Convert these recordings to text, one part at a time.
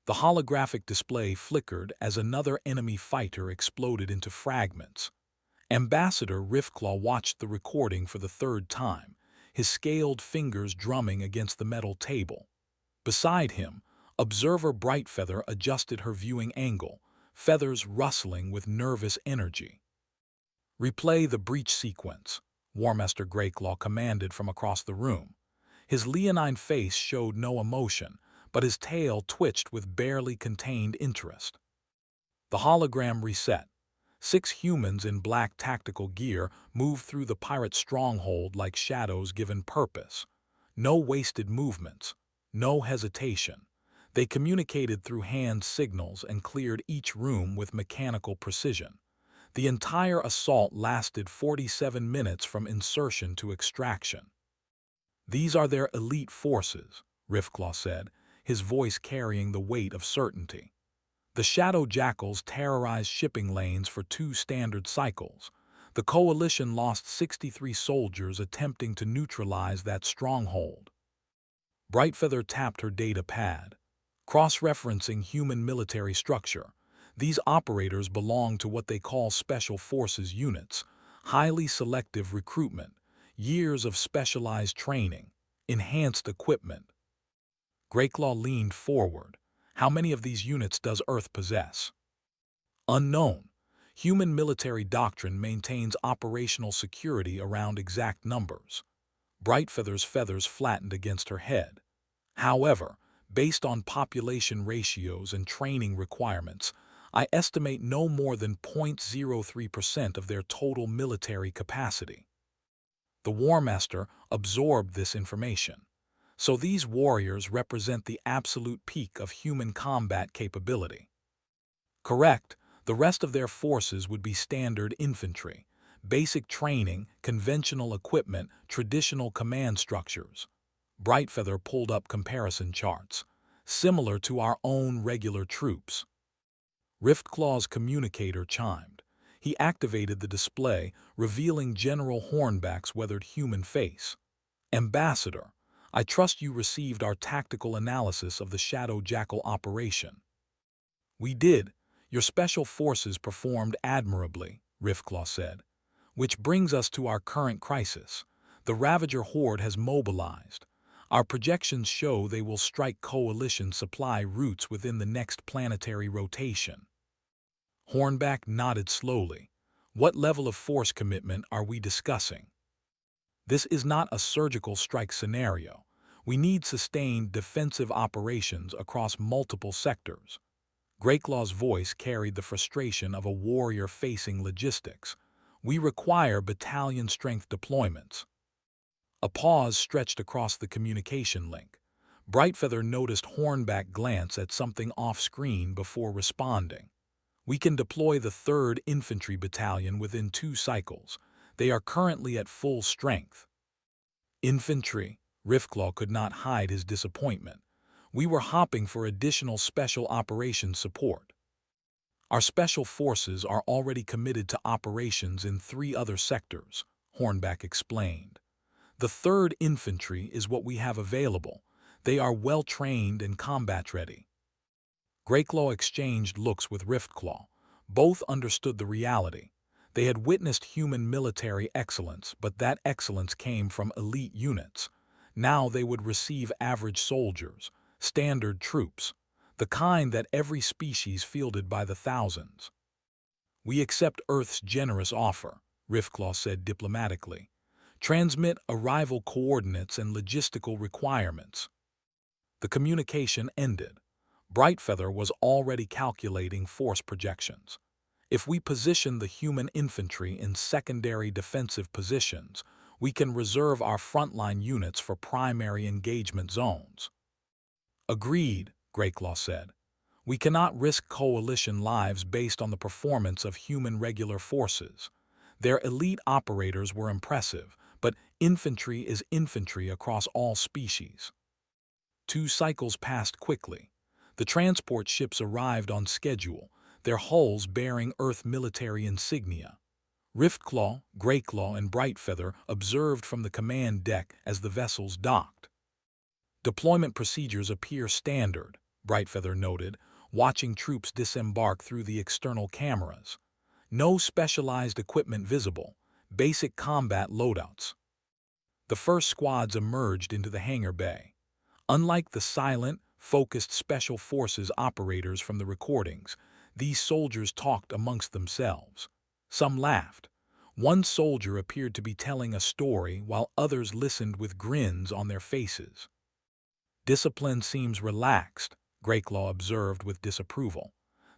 The holographic display flickered as another enemy fighter exploded into fragments. Ambassador Riftclaw watched the recording for the third time, his scaled fingers drumming against the metal table. Beside him, Observer Brightfeather adjusted her viewing angle, feathers rustling with nervous energy. "Replay the breach sequence," Warmaster Greyclaw commanded from across the room. His leonine face showed no emotion, but his tail twitched with barely contained interest. The hologram reset. 6 humans in black tactical gear moved through the pirate stronghold like shadows given purpose. No wasted movements, no hesitation. They communicated through hand signals and cleared each room with mechanical precision. The entire assault lasted 47 minutes from insertion to extraction. "These are their elite forces," Riftclaw said, his voice carrying the weight of certainty. The Shadow Jackals terrorized shipping lanes for 2 standard cycles. The Coalition lost 63 soldiers attempting to neutralize that stronghold. Brightfeather tapped her data pad. Cross-referencing human military structure, these operators belong to what they call Special Forces units, highly selective recruitment, years of specialized training, enhanced equipment. Greyclaw leaned forward. "How many of these units does Earth possess?" "Unknown. Human military doctrine maintains operational security around exact numbers." Brightfeather's feathers flattened against her head. "However, based on population ratios and training requirements, I estimate no more than 0.03% of their total military capacity." The Warmaster absorbed this information. So these warriors represent the absolute peak of human combat capability. Correct, the rest of their forces would be standard infantry, basic training, conventional equipment, traditional command structures. Brightfeather pulled up comparison charts, similar to our own regular troops. Riftclaw's communicator chimed. He activated the display, revealing General Hornback's weathered human face. "Ambassador, I trust you received our tactical analysis of the Shadow Jackal operation." "We did. Your special forces performed admirably," Riftclaw said. "Which brings us to our current crisis. The Ravager Horde has mobilized. Our projections show they will strike Coalition supply routes within the next planetary rotation." Hornback nodded slowly. "What level of force commitment are we discussing?" "This is not a surgical strike scenario. We need sustained defensive operations across multiple sectors." Greyclaw's voice carried the frustration of a warrior facing logistics. "We require battalion-strength deployments." A pause stretched across the communication link. Brightfeather noticed Hornback glance at something off-screen before responding. "We can deploy the 3rd Infantry Battalion within 2 cycles. They are currently at full strength." "Infantry?" Riftclaw could not hide his disappointment. "We were hopping for additional special operations support." "Our special forces are already committed to operations in 3 other sectors," Hornback explained. "The 3rd Infantry is what we have available. They are well-trained and combat-ready." Greyclaw exchanged looks with Riftclaw. Both understood the reality. They had witnessed human military excellence, but that excellence came from elite units. Now they would receive average soldiers, standard troops, the kind that every species fielded by the thousands. "We accept Earth's generous offer," Riftclaw said diplomatically. "Transmit arrival coordinates and logistical requirements." The communication ended. Brightfeather was already calculating force projections. "If we position the human infantry in secondary defensive positions, we can reserve our frontline units for primary engagement zones." "Agreed," Greyclaw said. "We cannot risk Coalition lives based on the performance of human regular forces. Their elite operators were impressive, but infantry is infantry across all species." 2 cycles passed quickly. The transport ships arrived on schedule, their hulls bearing Earth military insignia. Riftclaw, Greyclaw, and Brightfeather observed from the command deck as the vessels docked. "Deployment procedures appear standard," Brightfeather noted, watching troops disembark through the external cameras. No specialized equipment visible, basic combat loadouts. The first squads emerged into the hangar bay. Unlike the silent, focused Special Forces operators from the recordings, these soldiers talked amongst themselves. Some laughed. One soldier appeared to be telling a story while others listened with grins on their faces. Discipline seems relaxed, Greyclaw observed with disapproval.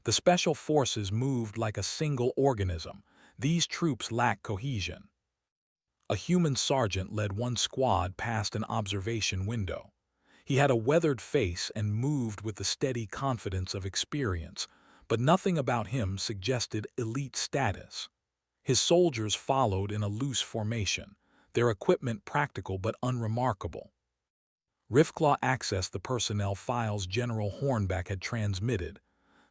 The Special Forces moved like a single organism. These troops lack cohesion. A human sergeant led one squad past an observation window. He had a weathered face and moved with the steady confidence of experience, but nothing about him suggested elite status. His soldiers followed in a loose formation, their equipment practical but unremarkable. Riftclaw accessed the personnel files General Hornback had transmitted.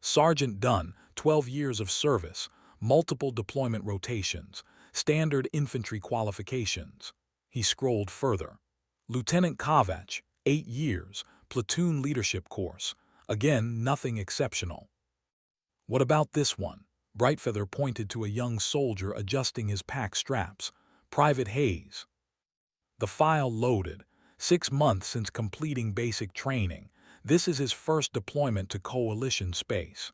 Sergeant Dunn, 12 years of service, multiple deployment rotations, standard infantry qualifications. He scrolled further. Lieutenant Kovac, 8 years, platoon leadership course. Again, nothing exceptional. What about this one? Brightfeather pointed to a young soldier adjusting his pack straps. Private Hayes. The file loaded. 6 months since completing basic training. This is his first deployment to Coalition space.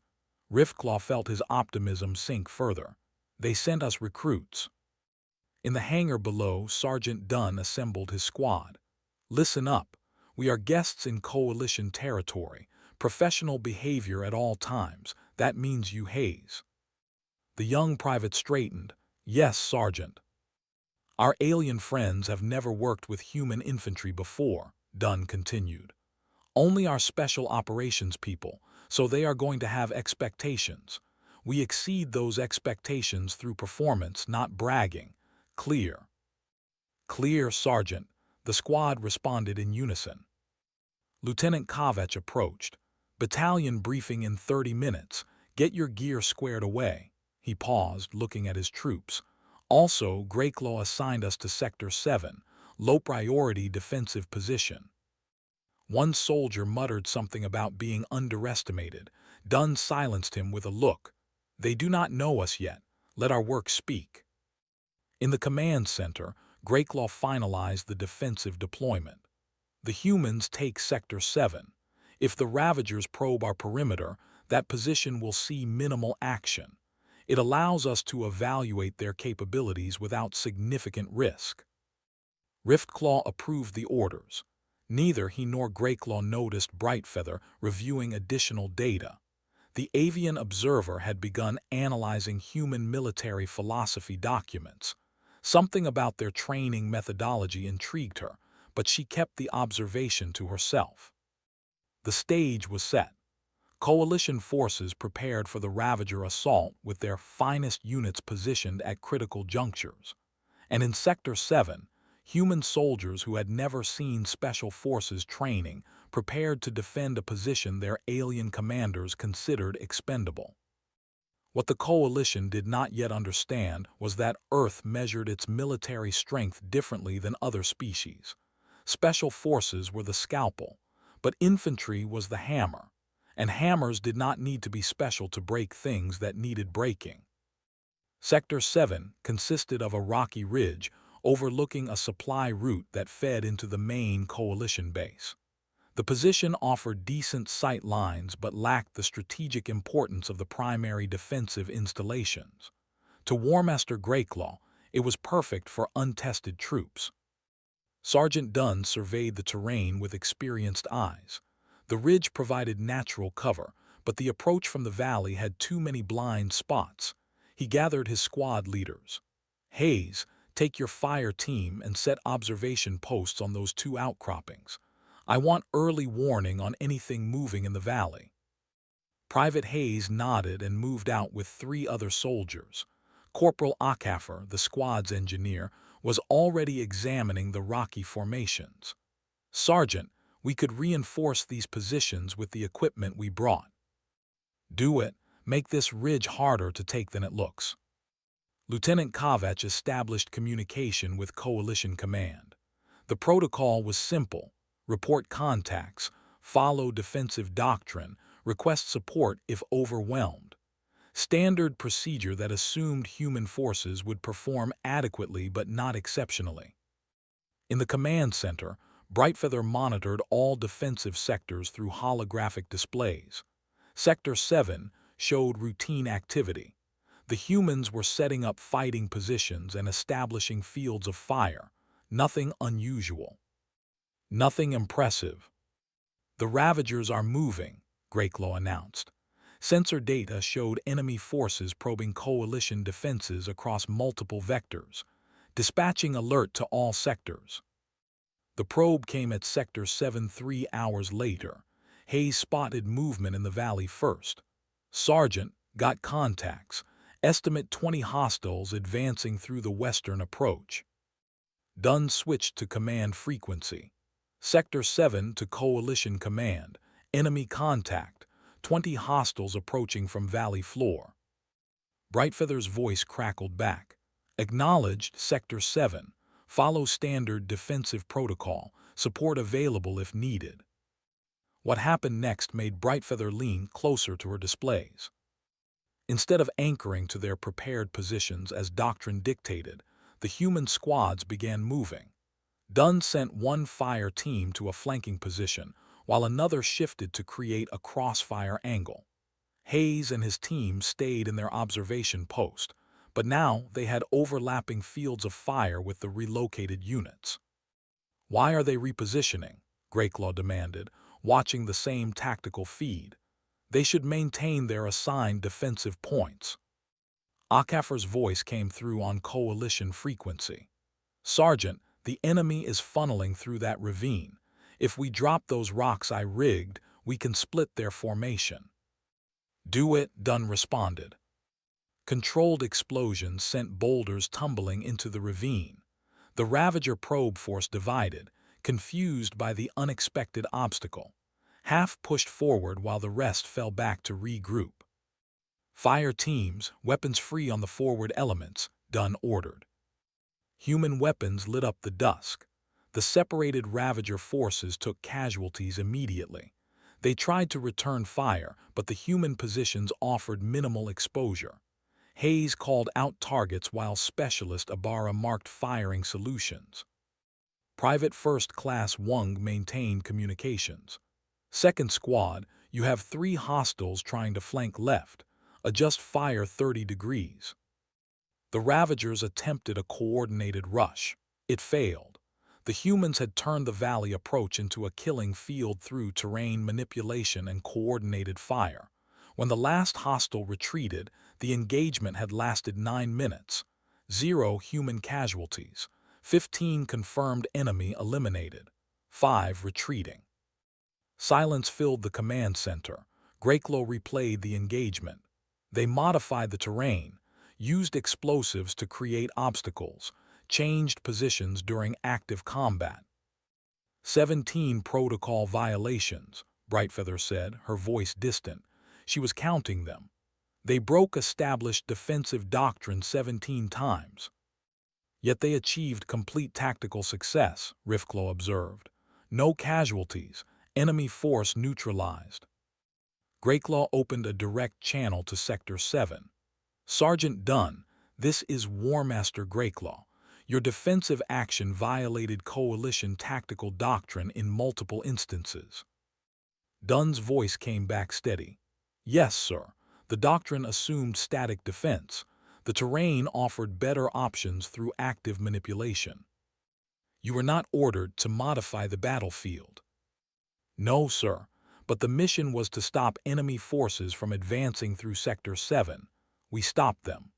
Riftclaw felt his optimism sink further. They sent us recruits. In the hangar below, Sergeant Dunn assembled his squad. Listen up. We are guests in Coalition territory. Professional behavior at all times. That means you, Hayes. The young private straightened. Yes, Sergeant. Our alien friends have never worked with human infantry before, Dunn continued. Only our special operations people, so they are going to have expectations. We exceed those expectations through performance, not bragging. Clear. Clear, Sergeant. The squad responded in unison. Lieutenant Kovac approached. Battalion briefing in 30 minutes. Get your gear squared away. He paused, looking at his troops. Also, Greyclaw assigned us to Sector 7, low-priority defensive position. One soldier muttered something about being underestimated. Dunn silenced him with a look. They do not know us yet. Let our work speak. In the command center, Greyclaw finalized the defensive deployment. The humans take Sector 7. If the Ravagers probe our perimeter, that position will see minimal action. It allows us to evaluate their capabilities without significant risk. Riftclaw approved the orders. Neither he nor Greyclaw noticed Brightfeather reviewing additional data. The avian observer had begun analyzing human military philosophy documents. Something about their training methodology intrigued her, but she kept the observation to herself. The stage was set. Coalition forces prepared for the Ravager assault with their finest units positioned at critical junctures. And in Sector 7, human soldiers who had never seen Special Forces training prepared to defend a position their alien commanders considered expendable. What the Coalition did not yet understand was that Earth measured its military strength differently than other species. Special Forces were the scalpel, but infantry was the hammer. And hammers did not need to be special to break things that needed breaking. Sector 7 consisted of a rocky ridge overlooking a supply route that fed into the main Coalition base. The position offered decent sight lines but lacked the strategic importance of the primary defensive installations. To War Master Greyclaw, it was perfect for untested troops. Sergeant Dunn surveyed the terrain with experienced eyes. The ridge provided natural cover, but the approach from the valley had too many blind spots. He gathered his squad leaders. Hayes, take your fire team and set observation posts on those 2 outcroppings. I want early warning on anything moving in the valley. Private Hayes nodded and moved out with 3 other soldiers. Corporal Akaffer, the squad's engineer, was already examining the rocky formations. Sergeant, we could reinforce these positions with the equipment we brought. Do it. Make this ridge harder to take than it looks. Lieutenant Kovac established communication with Coalition Command. The protocol was simple. Report contacts, follow defensive doctrine, request support if overwhelmed. Standard procedure that assumed human forces would perform adequately but not exceptionally. In the command center, Brightfeather monitored all defensive sectors through holographic displays. Sector 7 showed routine activity. The humans were setting up fighting positions and establishing fields of fire. Nothing unusual. Nothing impressive. "The Ravagers are moving," Greyclaw announced. Sensor data showed enemy forces probing coalition defenses across multiple vectors, dispatching alert to all sectors. The probe came at Sector 7 3 hours later. Hayes spotted movement in the valley first. Sergeant got contacts. Estimate 20 hostiles advancing through the western approach. Dunn switched to command frequency. Sector 7 to Coalition Command. Enemy contact. 20 hostiles approaching from valley floor. Brightfeather's voice crackled back. Acknowledged, Sector 7. Follow standard defensive protocol. Support available if needed. What happened next made Brightfeather lean closer to her displays. Instead of anchoring to their prepared positions as doctrine dictated, the human squads began moving. Dunn sent one fire team to a flanking position, while another shifted to create a crossfire angle. Hayes and his team stayed in their observation post, but now they had overlapping fields of fire with the relocated units. "Why are they repositioning?" Greyclaw demanded, watching the same tactical feed. "They should maintain their assigned defensive points." Akafar's voice came through on coalition frequency. "Sergeant, the enemy is funneling through that ravine. If we drop those rocks I rigged, we can split their formation." "Do it," Dunn responded. Controlled explosions sent boulders tumbling into the ravine. The Ravager probe force divided, confused by the unexpected obstacle. Half pushed forward while the rest fell back to regroup. "Fire teams, weapons free on the forward elements," Dunn ordered. Human weapons lit up the dusk. The separated Ravager forces took casualties immediately. They tried to return fire, but the human positions offered minimal exposure. Hayes called out targets while Specialist Ibarra marked firing solutions. Private First Class Wung maintained communications. "Second Squad, you have 3 hostiles trying to flank left. Adjust fire 30 degrees. The Ravagers attempted a coordinated rush. It failed. The humans had turned the valley approach into a killing field through terrain manipulation and coordinated fire. When the last hostile retreated, the engagement had lasted 9 minutes. 0 human casualties. 15 confirmed enemy eliminated. 5 retreating. Silence filled the command center. Greyclaw replayed the engagement. They modified the terrain, used explosives to create obstacles, changed positions during active combat. 17 protocol violations, Brightfeather said, her voice distant. She was counting them. They broke established defensive doctrine 17 times. Yet they achieved complete tactical success, Riffclaw observed. No casualties, enemy force neutralized. Greyclaw opened a direct channel to Sector 7. "Sergeant Dunn, this is Warmaster Greyclaw. Your defensive action violated Coalition tactical doctrine in multiple instances." Dunn's voice came back steady. "Yes, sir. The doctrine assumed static defense. The terrain offered better options through active manipulation." "You were not ordered to modify the battlefield." "No, sir, but the mission was to stop enemy forces from advancing through Sector 7. We stopped them."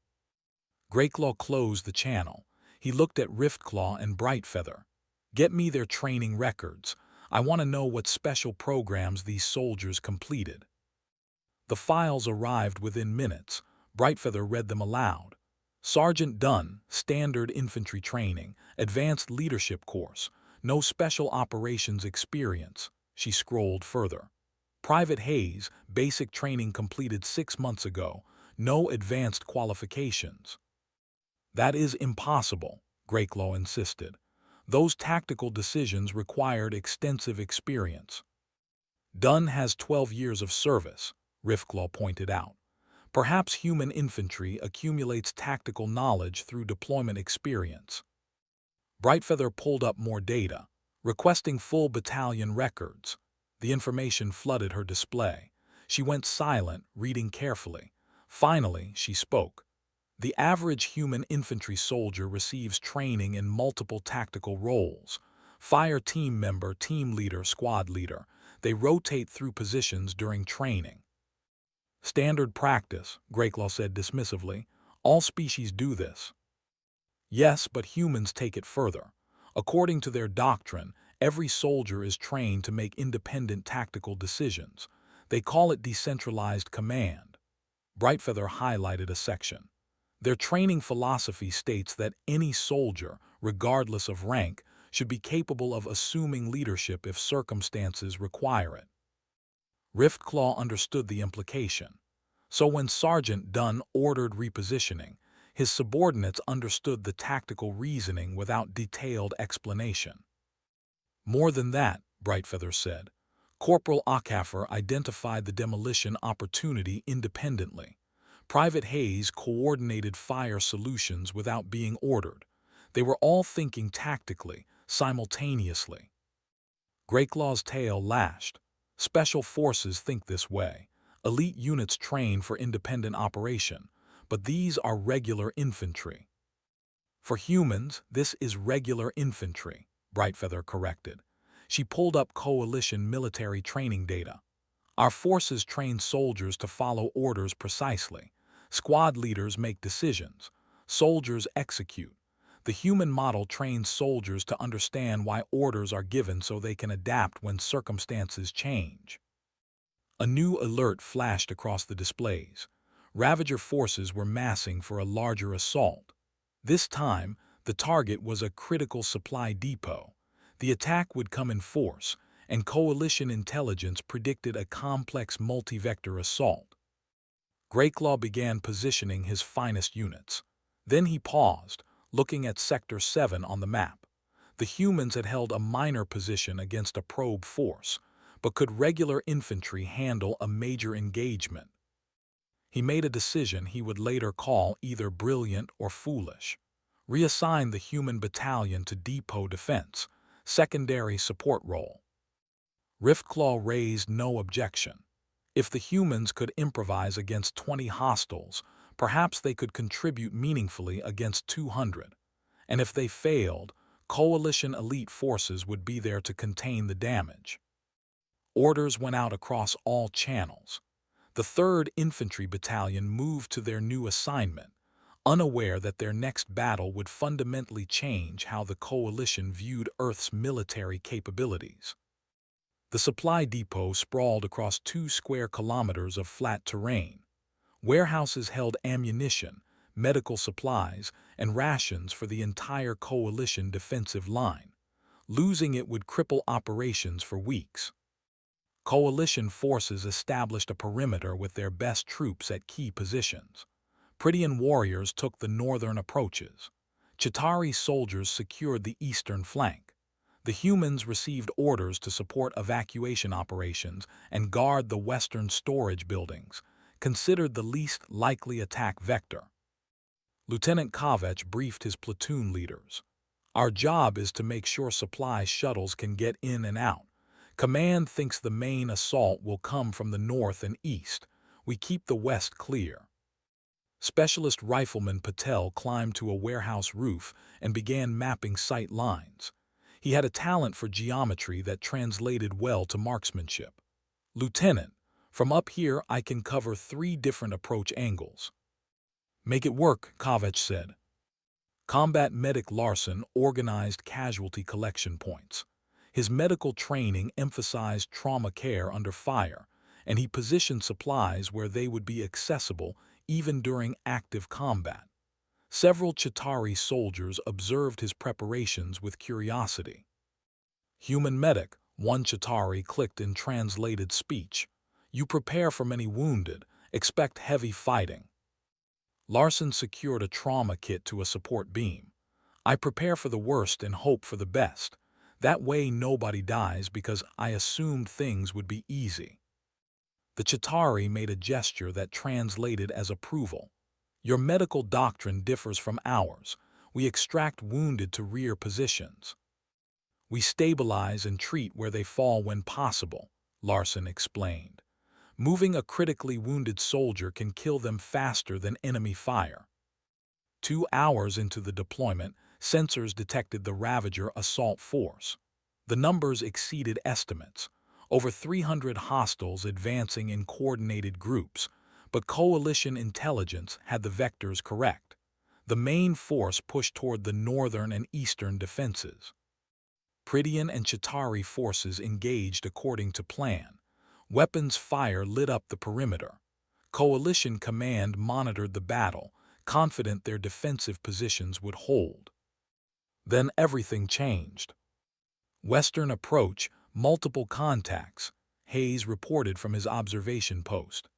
Greyclaw closed the channel. He looked at Riftclaw and Brightfeather. "Get me their training records. I want to know what special programs these soldiers completed." The files arrived within minutes. Brightfeather read them aloud. "Sergeant Dunn, Standard Infantry Training, Advanced Leadership Course, no Special Operations Experience." She scrolled further. "Private Hayes, Basic Training completed 6 months ago, no advanced qualifications." "That is impossible," Greyclaw insisted. "Those tactical decisions required extensive experience." Dunn has 12 years of service, Riffclaw pointed out. Perhaps human infantry accumulates tactical knowledge through deployment experience. Brightfeather pulled up more data, requesting full battalion records. The information flooded her display. She went silent, reading carefully. Finally, she spoke. The average human infantry soldier receives training in multiple tactical roles. Fire team member, team leader, squad leader. They rotate through positions during training. Standard practice, Greyclaw said dismissively. All species do this. Yes, but humans take it further. According to their doctrine, every soldier is trained to make independent tactical decisions. They call it decentralized command. Brightfeather highlighted a section. Their training philosophy states that any soldier, regardless of rank, should be capable of assuming leadership if circumstances require it. Riftclaw understood the implication. So when Sergeant Dunn ordered repositioning, his subordinates understood the tactical reasoning without detailed explanation. More than that, Brightfeather said, Corporal Ockhaffer identified the demolition opportunity independently. Private Hayes coordinated fire solutions without being ordered. They were all thinking tactically, simultaneously. Greyclaw's tail lashed. Special forces think this way. Elite units train for independent operation, but these are regular infantry. For humans, this is regular infantry, Brightfeather corrected. She pulled up coalition military training data. Our forces train soldiers to follow orders precisely. Squad leaders make decisions. Soldiers execute. The human model trains soldiers to understand why orders are given so they can adapt when circumstances change. A new alert flashed across the displays. Ravager forces were massing for a larger assault. This time, the target was a critical supply depot. The attack would come in force, and coalition intelligence predicted a complex multi-vector assault. Greyclaw began positioning his finest units. Then he paused, looking at Sector 7 on the map. The humans had held a minor position against a probe force, but could regular infantry handle a major engagement? He made a decision he would later call either brilliant or foolish. Reassign the human battalion to depot defense, secondary support role. Riftclaw raised no objection. If the humans could improvise against 20 hostiles, perhaps they could contribute meaningfully against 200. And if they failed, coalition elite forces would be there to contain the damage. Orders went out across all channels. The 3rd Infantry Battalion moved to their new assignment, unaware that their next battle would fundamentally change how the coalition viewed Earth's military capabilities. The supply depot sprawled across 2 square kilometers of flat terrain. Warehouses held ammunition, medical supplies, and rations for the entire coalition defensive line. Losing it would cripple operations for weeks. Coalition forces established a perimeter with their best troops at key positions. Prydian warriors took the northern approaches. Chitauri soldiers secured the eastern flank. The humans received orders to support evacuation operations and guard the western storage buildings, considered the least likely attack vector. Lieutenant Kovach briefed his platoon leaders. Our job is to make sure supply shuttles can get in and out. Command thinks the main assault will come from the north and east. We keep the west clear. Specialist rifleman Patel climbed to a warehouse roof and began mapping sight lines. He had a talent for geometry that translated well to marksmanship. Lieutenant, from up here I can cover 3 different approach angles. Make it work, Kovach said. Combat medic Larson organized casualty collection points. His medical training emphasized trauma care under fire, and he positioned supplies where they would be accessible even during active combat. Several Chitauri soldiers observed his preparations with curiosity. Human medic, one Chitauri clicked in translated speech. You prepare for many wounded, expect heavy fighting. Larson secured a trauma kit to a support beam. I prepare for the worst and hope for the best. That way nobody dies because I assumed things would be easy." The Chitauri made a gesture that translated as approval. "Your medical doctrine differs from ours. We extract wounded to rear positions. We stabilize and treat where they fall when possible," Larson explained. "Moving a critically wounded soldier can kill them faster than enemy fire." 2 hours into the deployment, sensors detected the Ravager assault force. The numbers exceeded estimates, over 300 hostiles advancing in coordinated groups, but coalition intelligence had the vectors correct. The main force pushed toward the northern and eastern defenses. Prydian and Chitauri forces engaged according to plan. Weapons fire lit up the perimeter. Coalition command monitored the battle, confident their defensive positions would hold. Then everything changed. "Western approach, multiple contacts," Hayes reported from his observation post.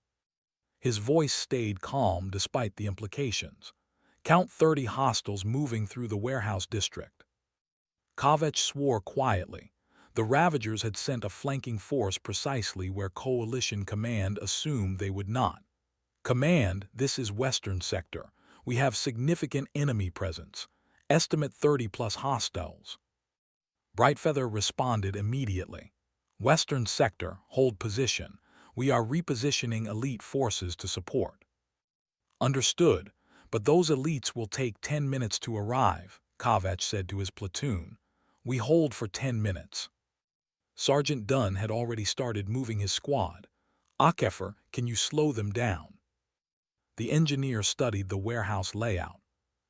His voice stayed calm despite the implications. "Count 30 hostiles moving through the warehouse district." Kavech swore quietly. The Ravagers had sent a flanking force precisely where Coalition Command assumed they would not. "Command, this is Western Sector. We have significant enemy presence. Estimate 30+ hostiles." Brightfeather responded immediately. "Western Sector, hold position. We are repositioning elite forces to support." "Understood, but those elites will take 10 minutes to arrive," Kavech said to his platoon. "We hold for 10 minutes. Sergeant Dunn had already started moving his squad. "Akefer, can you slow them down?" The engineer studied the warehouse layout.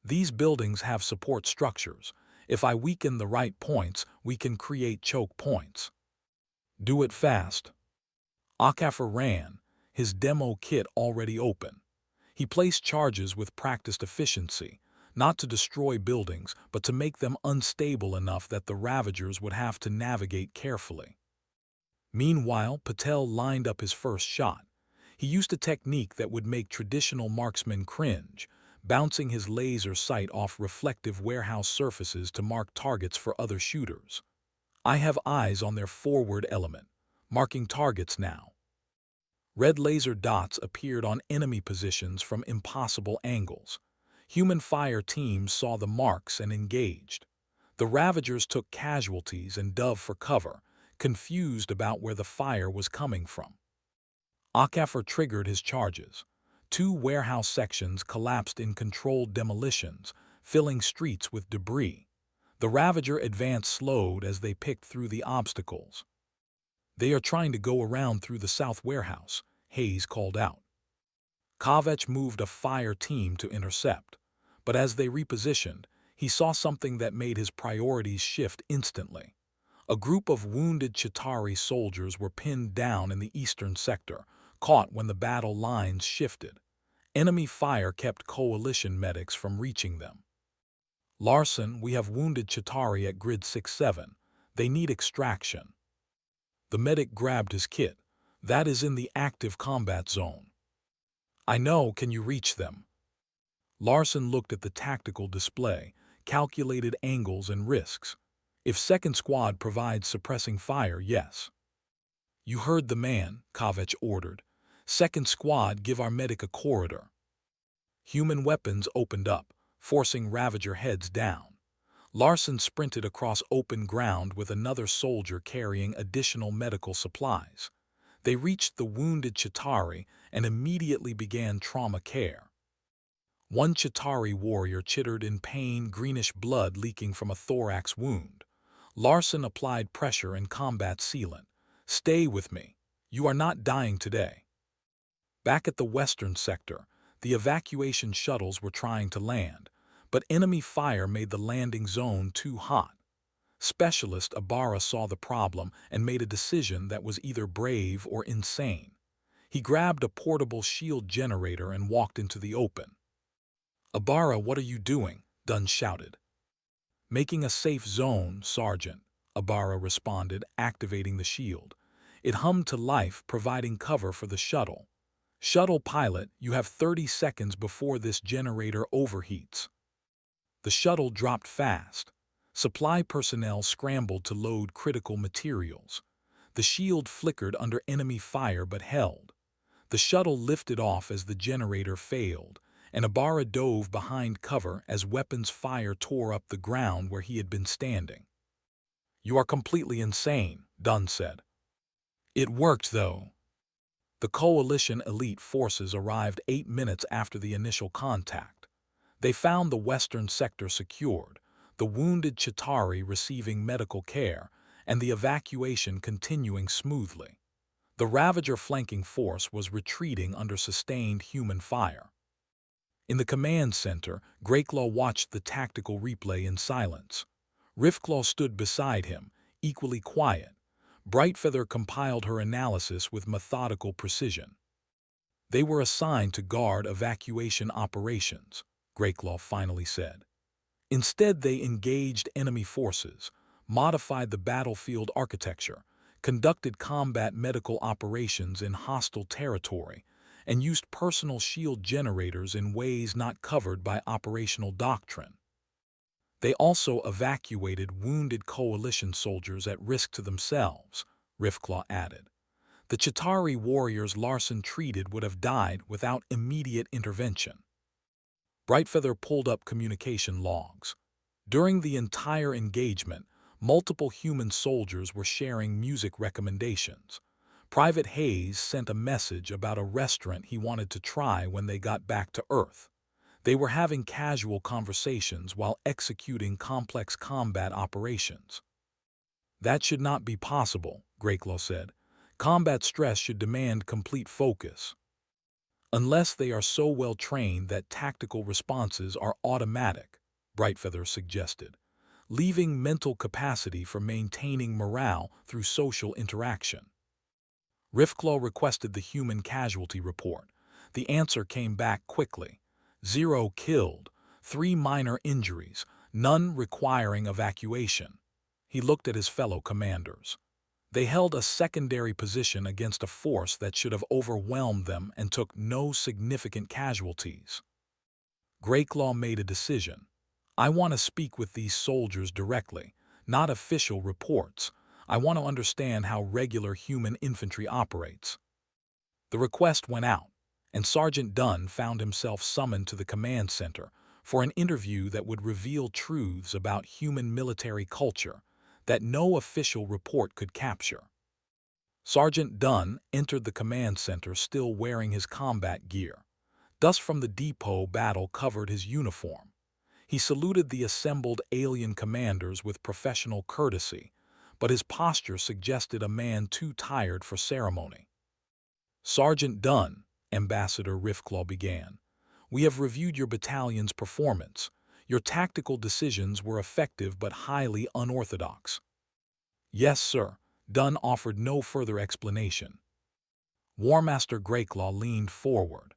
"These buildings have support structures. If I weaken the right points, we can create choke points." "Do it fast." Akefer ran, his demo kit already open. He placed charges with practiced efficiency, not to destroy buildings, but to make them unstable enough that the Ravagers would have to navigate carefully. Meanwhile, Patel lined up his first shot. He used a technique that would make traditional marksmen cringe, bouncing his laser sight off reflective warehouse surfaces to mark targets for other shooters. "I have eyes on their forward element. Marking targets now." Red laser dots appeared on enemy positions from impossible angles. Human fire teams saw the marks and engaged. The Ravagers took casualties and dove for cover, confused about where the fire was coming from. Akefer triggered his charges. 2 warehouse sections collapsed in controlled demolitions, filling streets with debris. The Ravager advance slowed as they picked through the obstacles. "They are trying to go around through the south warehouse," Hayes called out. Kavech moved a fire team to intercept, but as they repositioned, he saw something that made his priorities shift instantly. A group of wounded Chitauri soldiers were pinned down in the eastern sector, caught when the battle lines shifted. Enemy fire kept coalition medics from reaching them. "Larson, we have wounded Chitauri at grid 6-7. They need extraction." The medic grabbed his kit. "That is in the active combat zone." "I know, can you reach them?" Larson looked at the tactical display, calculated angles and risks. "If second squad provides suppressing fire, yes." "You heard the man," Kavech ordered. "Second squad, give our medic a corridor." Human weapons opened up, forcing Ravager heads down. Larson sprinted across open ground with another soldier carrying additional medical supplies. They reached the wounded Chitauri and immediately began trauma care. One Chitauri warrior chittered in pain, greenish blood leaking from a thorax wound. Larson applied pressure and combat sealant. "Stay with me. You are not dying today." Back at the western sector, the evacuation shuttles were trying to land, but enemy fire made the landing zone too hot. Specialist Ibarra saw the problem and made a decision that was either brave or insane. He grabbed a portable shield generator and walked into the open. "Ibarra, what are you doing?" Dunn shouted. "Making a safe zone, Sergeant," Ibarra responded, activating the shield. It hummed to life, providing cover for the shuttle. "Shuttle pilot, you have 30 seconds before this generator overheats." The shuttle dropped fast. Supply personnel scrambled to load critical materials. The shield flickered under enemy fire but held. The shuttle lifted off as the generator failed, and Ibarra dove behind cover as weapons fire tore up the ground where he had been standing. "You are completely insane," Dunn said. "It worked, though." The Coalition elite forces arrived 8 minutes after the initial contact. They found the western sector secured, the wounded Chitauri receiving medical care, and the evacuation continuing smoothly. The Ravager flanking force was retreating under sustained human fire. In the command center, Greyclaw watched the tactical replay in silence. Riftclaw stood beside him, equally quiet. Brightfeather compiled her analysis with methodical precision. "They were assigned to guard evacuation operations," Greyclaw finally said. "Instead, they engaged enemy forces, modified the battlefield architecture, conducted combat medical operations in hostile territory, and used personal shield generators in ways not covered by operational doctrine. They also evacuated wounded Coalition soldiers at risk to themselves," Riftclaw added. "The Chitauri warriors Larson treated would have died without immediate intervention." Brightfeather pulled up communication logs. During the entire engagement, multiple human soldiers were sharing music recommendations. Private Hayes sent a message about a restaurant he wanted to try when they got back to Earth. They were having casual conversations while executing complex combat operations. "That should not be possible," Greyclaw said. "Combat stress should demand complete focus." "Unless they are so well trained that tactical responses are automatic," Brightfeather suggested, "leaving mental capacity for maintaining morale through social interaction." Riftclaw requested the human casualty report. The answer came back quickly. 0 killed, 3 minor injuries, none requiring evacuation. He looked at his fellow commanders. They held a secondary position against a force that should have overwhelmed them and took no significant casualties. Greyclaw made a decision. "I want to speak with these soldiers directly, not official reports. I want to understand how regular human infantry operates." The request went out, and Sergeant Dunn found himself summoned to the command center for an interview that would reveal truths about human military culture that no official report could capture. Sergeant Dunn entered the command center still wearing his combat gear. Dust from the depot battle covered his uniform. He saluted the assembled alien commanders with professional courtesy, but his posture suggested a man too tired for ceremony. "Sergeant Dunn," Ambassador Riftclaw began, "we have reviewed your battalion's performance. Your tactical decisions were effective but highly unorthodox." "Yes, sir." Dunn offered no further explanation. War Master Greyclaw leaned forward.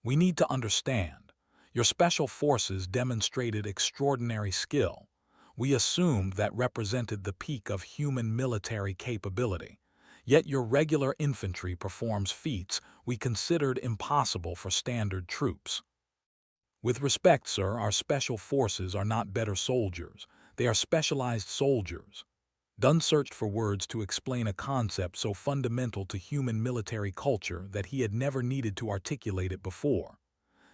"We need to understand. Your special forces demonstrated extraordinary skill. We assumed that represented the peak of human military capability. Yet your regular infantry performs feats we considered impossible for standard troops." "With respect, sir, our special forces are not better soldiers. They are specialized soldiers." Dunn searched for words to explain a concept so fundamental to human military culture that he had never needed to articulate it before.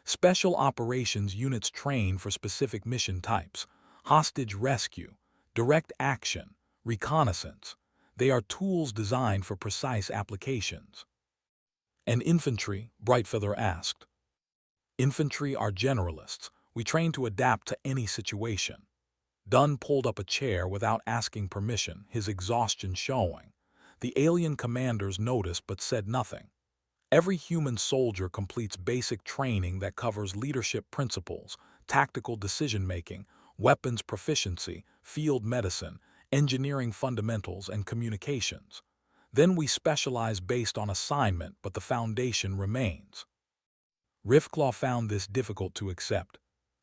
"Special operations units train for specific mission types: hostage rescue, direct action, reconnaissance. They are tools designed for precise applications." "And infantry?" Brightfeather asked. "Infantry are generalists. We train to adapt to any situation." Dunn pulled up a chair without asking permission, his exhaustion showing. The alien commanders noticed but said nothing. "Every human soldier completes basic training that covers leadership principles, tactical decision-making, weapons proficiency, field medicine, engineering fundamentals, and communications. Then we specialize based on assignment, but the foundation remains." Riftclaw found this difficult to accept.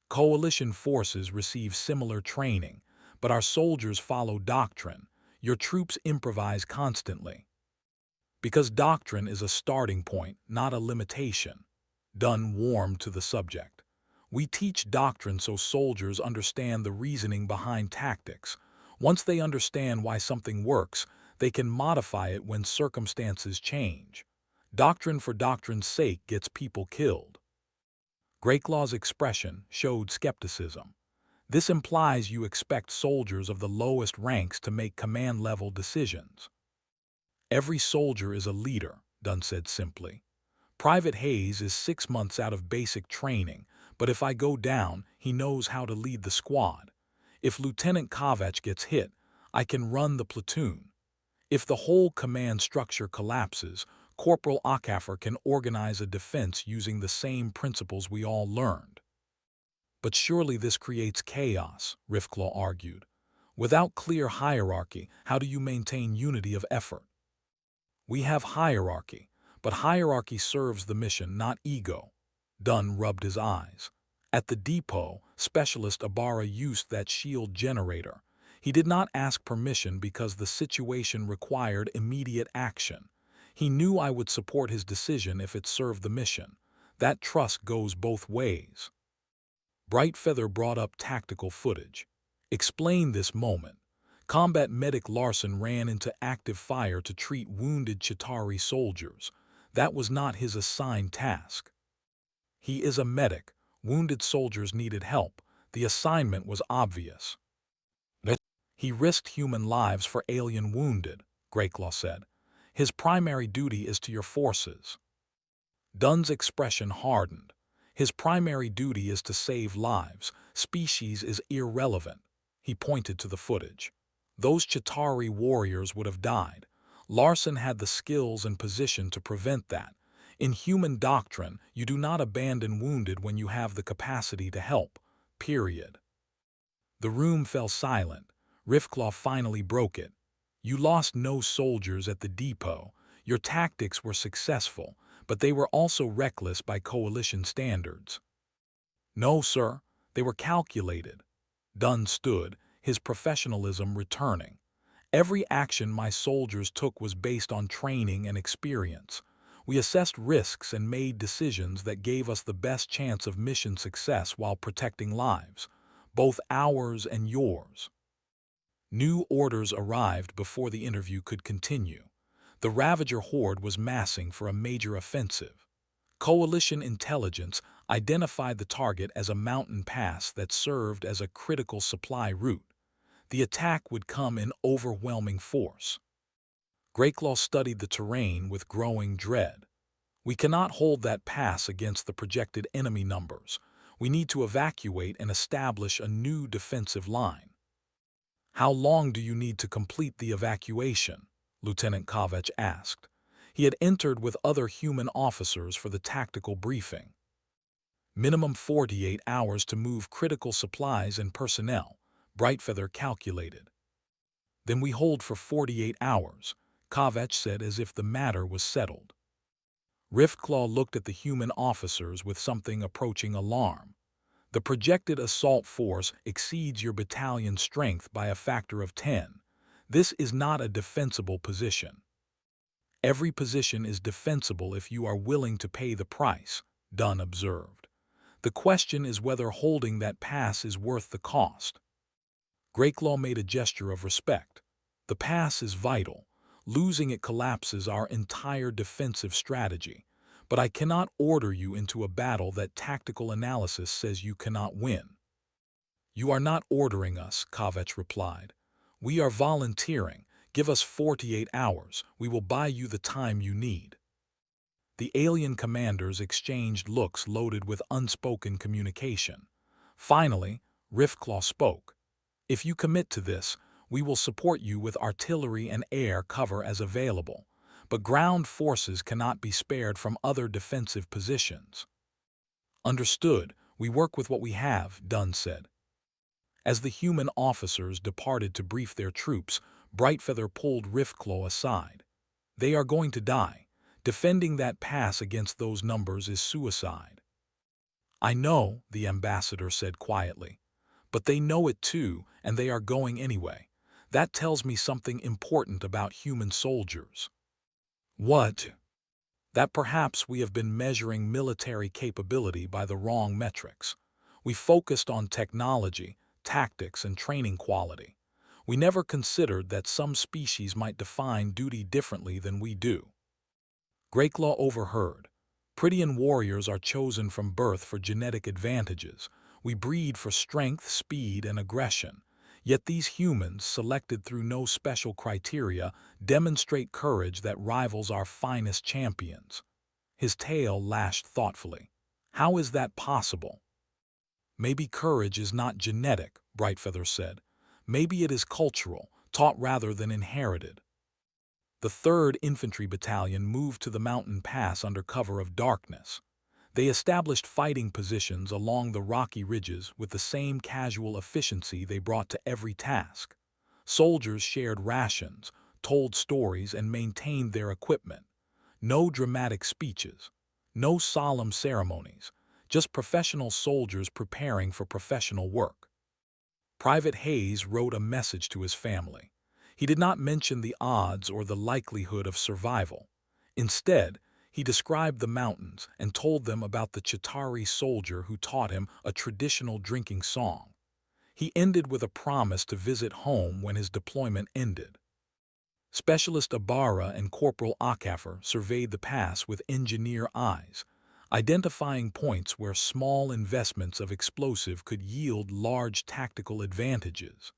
"Coalition forces receive similar training, but our soldiers follow doctrine. Your troops improvise constantly." "Because doctrine is a starting point, not a limitation." Dunn warmed to the subject. We teach doctrine so soldiers understand the reasoning behind tactics. Once they understand why something works, they can modify it when circumstances change. Doctrine for doctrine's sake gets people killed. Greyclaw's expression showed skepticism. This implies you expect soldiers of the lowest ranks to make command-level decisions. Every soldier is a leader, Dunn said simply. Private Hayes is 6 months out of basic training, but if I go down, he knows how to lead the squad. If Lieutenant Kovac gets hit, I can run the platoon. If the whole command structure collapses, Corporal Akaffer can organize a defense using the same principles we all learned. But surely this creates chaos, Riffclaw argued. Without clear hierarchy, how do you maintain unity of effort? We have hierarchy, but hierarchy serves the mission, not ego. Dunn rubbed his eyes. At the depot, Specialist Ibarra used that shield generator. He did not ask permission because the situation required immediate action. He knew I would support his decision if it served the mission. That trust goes both ways. Brightfeather brought up tactical footage. Explain this moment. Combat medic Larson ran into active fire to treat wounded Chitauri soldiers. That was not his assigned task. He is a medic. Wounded soldiers needed help. The assignment was obvious. He risked human lives for alien wounded, Greyclaw said. His primary duty is to your forces. Dunn's expression hardened. His primary duty is to save lives. Species is irrelevant. He pointed to the footage. Those Chitauri warriors would have died. Larson had the skills and position to prevent that. In human doctrine, you do not abandon wounded when you have the capacity to help. Period. The room fell silent. Riffclaw finally broke it. You lost no soldiers at the depot. Your tactics were successful, but they were also reckless by coalition standards. No, sir, they were calculated. Dunn stood, his professionalism returning. Every action my soldiers took was based on training and experience. We assessed risks and made decisions that gave us the best chance of mission success while protecting lives, both ours and yours. New orders arrived before the interview could continue. The Ravager horde was massing for a major offensive. Coalition intelligence identified the target as a mountain pass that served as a critical supply route. The attack would come in overwhelming force. Greyclaw studied the terrain with growing dread. We cannot hold that pass against the projected enemy numbers. We need to evacuate and establish a new defensive line. How long do you need to complete the evacuation? Lieutenant Kovac asked. He had entered with other human officers for the tactical briefing. Minimum 48 hours to move critical supplies and personnel, Brightfeather calculated. Then we hold for 48 hours, Kovac said as if the matter was settled. Riftclaw looked at the human officers with something approaching alarm. The projected assault force exceeds your battalion's strength by a factor of 10. This is not a defensible position. Every position is defensible if you are willing to pay the price, Dunn observed. The question is whether holding that pass is worth the cost. Greyclaw made a gesture of respect. The pass is vital. Losing it collapses our entire defensive strategy. But I cannot order you into a battle that tactical analysis says you cannot win. You are not ordering us, Kovac replied. We are volunteering. Give us 48 hours. We will buy you the time you need. The alien commanders exchanged looks loaded with unspoken communication. Finally, Riftclaw spoke. If you commit to this, we will support you with artillery and air cover as available. But ground forces cannot be spared from other defensive positions. Understood, we work with what we have, Dunn said. As the human officers departed to brief their troops, Brightfeather pulled Riftclaw aside. They are going to die. Defending that pass against those numbers is suicide. I know, the ambassador said quietly. But they know it too, and they are going anyway. That tells me something important about human soldiers. What? That perhaps we have been measuring military capability by the wrong metrics. We focused on technology, tactics, and training quality. We never considered that some species might define duty differently than we do. Greyclaw overheard. Prydian warriors are chosen from birth for genetic advantages. We breed for strength, speed, and aggression. Yet these humans, selected through no special criteria, demonstrate courage that rivals our finest champions. His tail lashed thoughtfully. How is that possible? Maybe courage is not genetic, Brightfeather said. Maybe it is cultural, taught rather than inherited. The 3rd Infantry Battalion moved to the mountain pass under cover of darkness. They established fighting positions along the rocky ridges with the same casual efficiency they brought to every task. Soldiers shared rations, told stories, and maintained their equipment. No dramatic speeches, no solemn ceremonies, just professional soldiers preparing for professional work. Private Hayes wrote a message to his family. He did not mention the odds or the likelihood of survival. Instead, he described the mountains and told them about the Chitauri soldier who taught him a traditional drinking song. He ended with a promise to visit home when his deployment ended. Specialist Ibarra and Corporal Akafer surveyed the pass with engineer eyes, identifying points where small investments of explosive could yield large tactical advantages.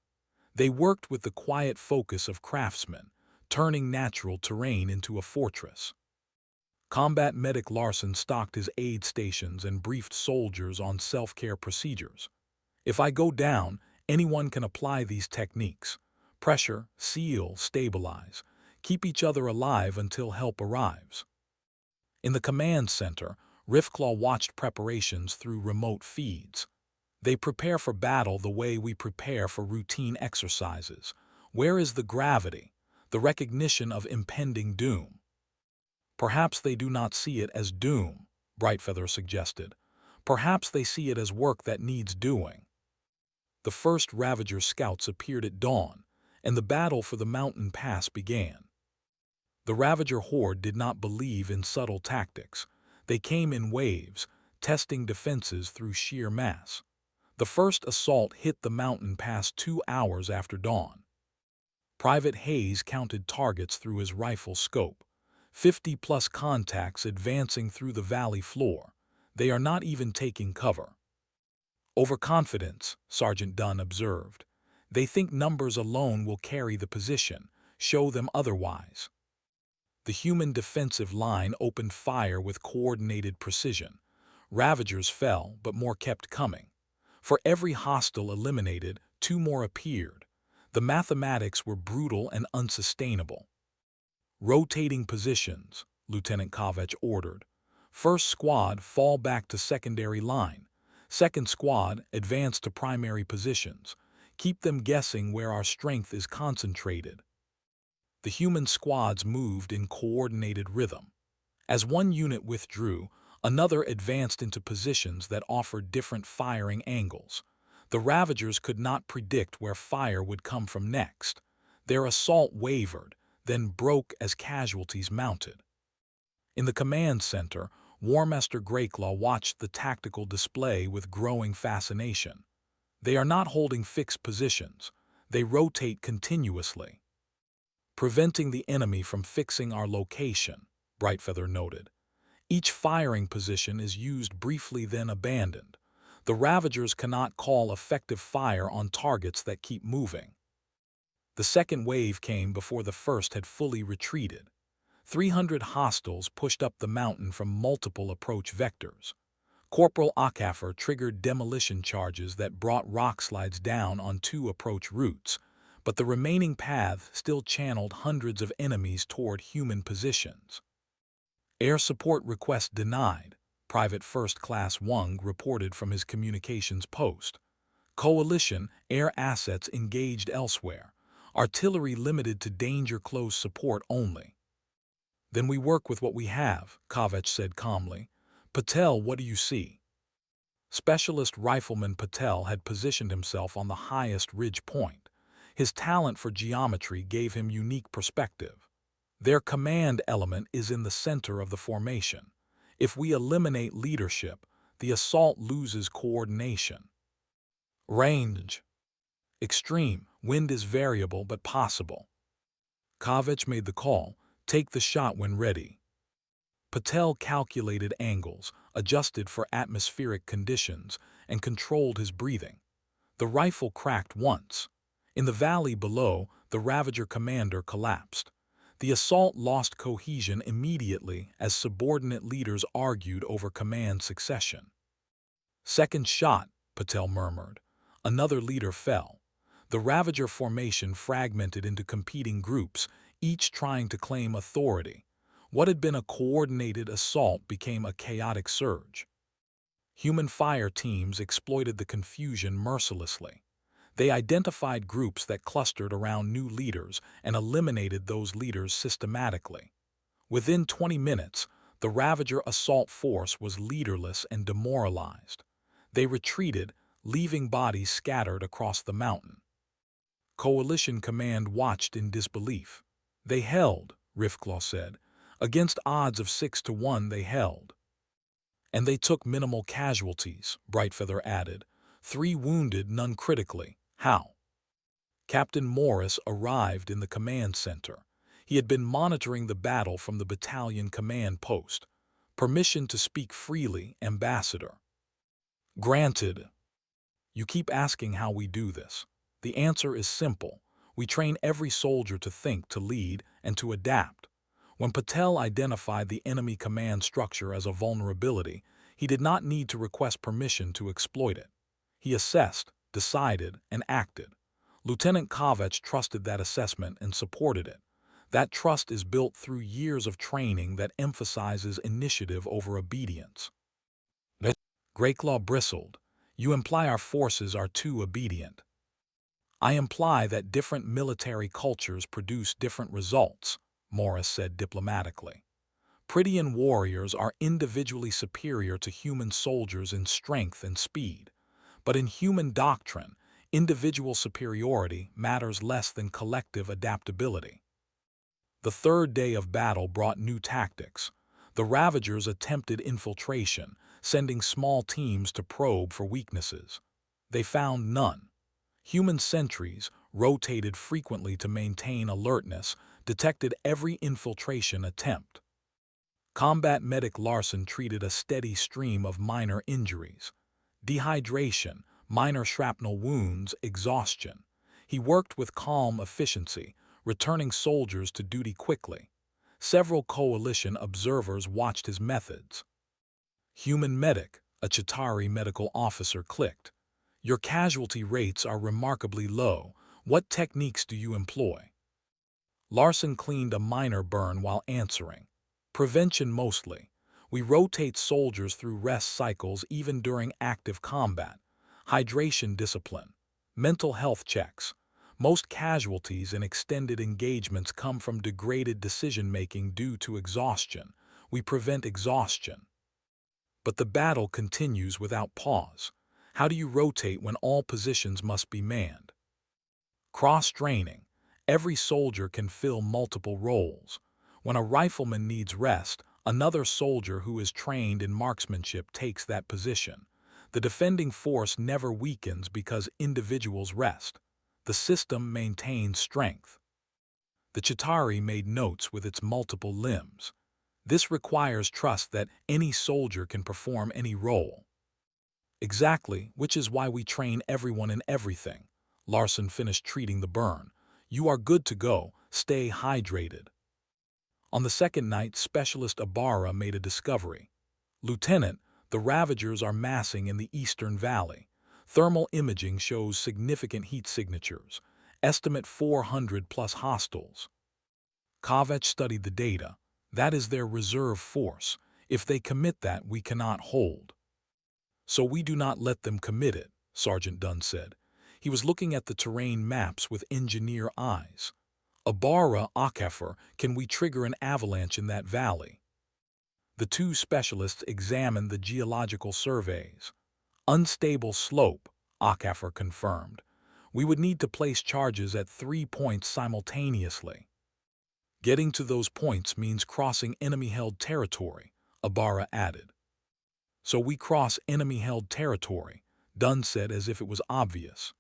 They worked with the quiet focus of craftsmen, turning natural terrain into a fortress. Combat Medic Larson stocked his aid stations and briefed soldiers on self-care procedures. If I go down, anyone can apply these techniques. Pressure, seal, stabilize. Keep each other alive until help arrives. In the command center, Riftclaw watched preparations through remote feeds. They prepare for battle the way we prepare for routine exercises. Where is the gravity, the recognition of impending doom? Perhaps they do not see it as doom, Brightfeather suggested. Perhaps they see it as work that needs doing. The first Ravager scouts appeared at dawn, and the battle for the mountain pass began. The Ravager horde did not believe in subtle tactics. They came in waves, testing defenses through sheer mass. The first assault hit the mountain pass 2 hours after dawn. Private Hayes counted targets through his rifle scope. 50+ contacts advancing through the valley floor. They are not even taking cover. Overconfidence, Sergeant Dunn observed. They think numbers alone will carry the position. Show them otherwise. The human defensive line opened fire with coordinated precision. Ravagers fell, but more kept coming. For every hostile eliminated, 2 more appeared. The mathematics were brutal and unsustainable. Rotating positions, Lieutenant Kovach ordered. First squad, fall back to secondary line. Second squad, advance to primary positions. Keep them guessing where our strength is concentrated. The human squads moved in coordinated rhythm. As one unit withdrew, another advanced into positions that offered different firing angles. The Ravagers could not predict where fire would come from next. Their assault wavered, then broke as casualties mounted. In the command center, Warmaster Greyclaw watched the tactical display with growing fascination. They are not holding fixed positions. They rotate continuously. Preventing the enemy from fixing our location, Brightfeather noted. Each firing position is used briefly then abandoned. The Ravagers cannot call effective fire on targets that keep moving. The second wave came before the first had fully retreated. 300 hostiles pushed up the mountain from multiple approach vectors. Corporal Akafer triggered demolition charges that brought rockslides down on 2 approach routes, but the remaining path still channeled hundreds of enemies toward human positions. Air support request denied, Private First Class Wung reported from his communications post. Coalition air assets engaged elsewhere. Artillery limited to danger-close support only. Then we work with what we have, Kovach said calmly. Patel, what do you see? Specialist Rifleman Patel had positioned himself on the highest ridge point. His talent for geometry gave him unique perspective. Their command element is in the center of the formation. If we eliminate leadership, the assault loses coordination. Range. Extreme. Wind is variable but possible. Kavach made the call. Take the shot when ready. Patel calculated angles, adjusted for atmospheric conditions, and controlled his breathing. The rifle cracked once. In the valley below, the Ravager commander collapsed. The assault lost cohesion immediately as subordinate leaders argued over command succession. Second shot, Patel murmured. Another leader fell. The Ravager formation fragmented into competing groups, each trying to claim authority. What had been a coordinated assault became a chaotic surge. Human fire teams exploited the confusion mercilessly. They identified groups that clustered around new leaders and eliminated those leaders systematically. Within 20 minutes, the Ravager assault force was leaderless and demoralized. They retreated, leaving bodies scattered across the mountain. Coalition Command watched in disbelief. They held, Riffclaw said. Against odds of 6-1 they held. And they took minimal casualties, Brightfeather added. 3 wounded, none critically. How? Captain Morris arrived in the command center. He had been monitoring the battle from the battalion command post. Permission to speak freely, Ambassador. Granted. You keep asking how we do this. The answer is simple. We train every soldier to think, to lead, and to adapt. When Patel identified the enemy command structure as a vulnerability, he did not need to request permission to exploit it. He assessed, decided, and acted. Lieutenant Kavach trusted that assessment and supported it. That trust is built through years of training that emphasizes initiative over obedience. Greyclaw bristled. You imply our forces are too obedient. I imply that different military cultures produce different results, Morris said diplomatically. Prydian warriors are individually superior to human soldiers in strength and speed. But in human doctrine, individual superiority matters less than collective adaptability. The third day of battle brought new tactics. The Ravagers attempted infiltration, sending small teams to probe for weaknesses. They found none. Human sentries, rotated frequently to maintain alertness, detected every infiltration attempt. Combat medic Larson treated a steady stream of minor injuries. Dehydration, minor shrapnel wounds, exhaustion. He worked with calm efficiency, returning soldiers to duty quickly. Several coalition observers watched his methods. Human medic, a Chitauri medical officer clicked. Your casualty rates are remarkably low. What techniques do you employ? Larson cleaned a minor burn while answering. Prevention mostly. We rotate soldiers through rest cycles even during active combat. Hydration discipline. Mental health checks. Most casualties in extended engagements come from degraded decision-making due to exhaustion. We prevent exhaustion. But the battle continues without pause. How do you rotate when all positions must be manned? Cross-training. Every soldier can fill multiple roles. When a rifleman needs rest, another soldier who is trained in marksmanship takes that position. The defending force never weakens because individuals rest. The system maintains strength. The Chitauri made notes with its multiple limbs. This requires trust that any soldier can perform any role. Exactly, which is why we train everyone in everything. Larson finished treating the burn. You are good to go. Stay hydrated. On the second night, Specialist Ibarra made a discovery. Lieutenant, the Ravagers are massing in the Eastern Valley. Thermal imaging shows significant heat signatures. Estimate 400 plus hostiles. Kavach studied the data. That is their reserve force. If they commit that, we cannot hold. So we do not let them commit it, Sergeant Dunn said. He was looking at the terrain maps with engineer eyes. Ibarra, Akafer, can we trigger an avalanche in that valley? The two specialists examined the geological surveys. Unstable slope, Akafer confirmed. We would need to place charges at 3 points simultaneously. Getting to those points means crossing enemy-held territory, Ibarra added. so we cross enemy-held territory, Dunn said as if it was obvious.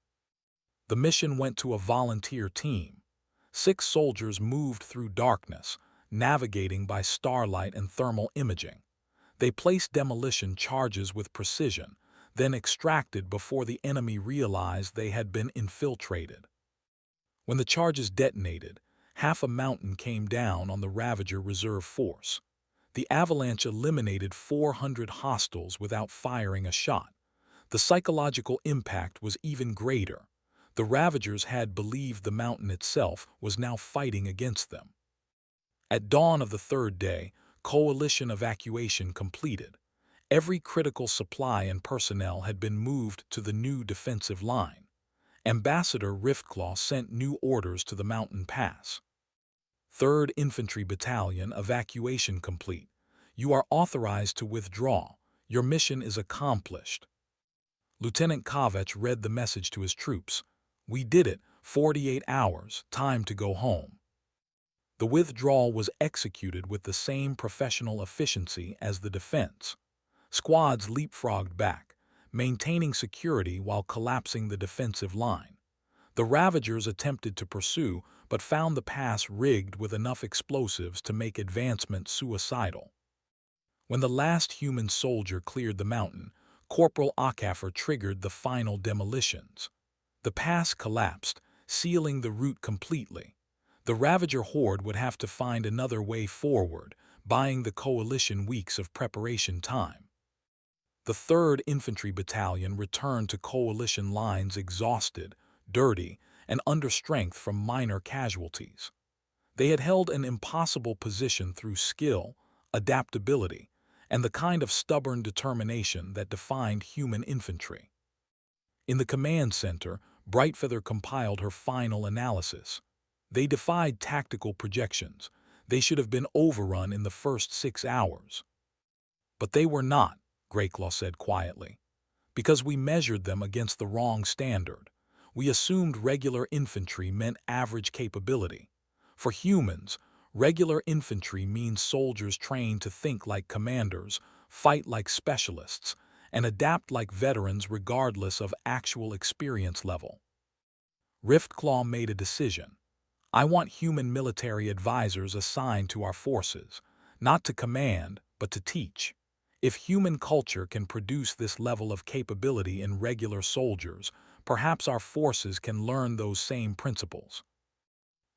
The mission went to a volunteer team. 6 soldiers moved through darkness, navigating by starlight and thermal imaging. They placed demolition charges with precision, then extracted before the enemy realized they had been infiltrated. When the charges detonated, half a mountain came down on the Ravager reserve force. The avalanche eliminated 400 hostiles without firing a shot. The psychological impact was even greater. The Ravagers had believed the mountain itself was now fighting against them. At dawn of the 3rd day, coalition evacuation completed. Every critical supply and personnel had been moved to the new defensive line. Ambassador Riftclaw sent new orders to the mountain pass. 3rd Infantry Battalion evacuation complete. You are authorized to withdraw. Your mission is accomplished. Lieutenant Kovacs read the message to his troops. We did it, 48 hours, time to go home. The withdrawal was executed with the same professional efficiency as the defense. Squads leapfrogged back, maintaining security while collapsing the defensive line. The Ravagers attempted to pursue, but found the pass rigged with enough explosives to make advancement suicidal. When the last human soldier cleared the mountain, Corporal Akafer triggered the final demolitions. The pass collapsed, sealing the route completely. The Ravager horde would have to find another way forward, buying the coalition weeks of preparation time. The 3rd Infantry Battalion returned to coalition lines exhausted, dirty, and under strength from minor casualties. They had held an impossible position through skill, adaptability, and the kind of stubborn determination that defined human infantry. In the command center, Brightfeather compiled her final analysis. They defied tactical projections. They should have been overrun in the first 6 hours. But they were not, Greyclaw said quietly, because we measured them against the wrong standard. We assumed regular infantry meant average capability. For humans, regular infantry means soldiers trained to think like commanders, fight like specialists, and adapt like veterans regardless of actual experience level. Riftclaw made a decision. I want human military advisors assigned to our forces, not to command, but to teach. If human culture can produce this level of capability in regular soldiers, perhaps our forces can learn those same principles.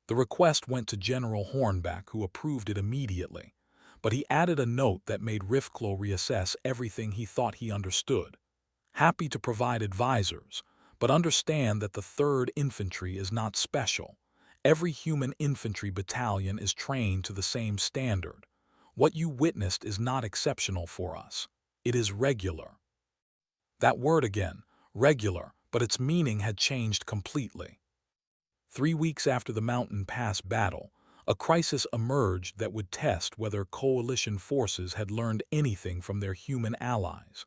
The request went to General Hornback, who approved it immediately, but he added a note that made Riftclaw reassess everything he thought he understood. Happy to provide advisors, but understand that the 3rd Infantry is not special. Every human infantry battalion is trained to the same standard. What you witnessed is not exceptional for us. It is regular. That word again, regular, but its meaning had changed completely. 3 weeks after the Mountain Pass battle, a crisis emerged that would test whether coalition forces had learned anything from their human allies.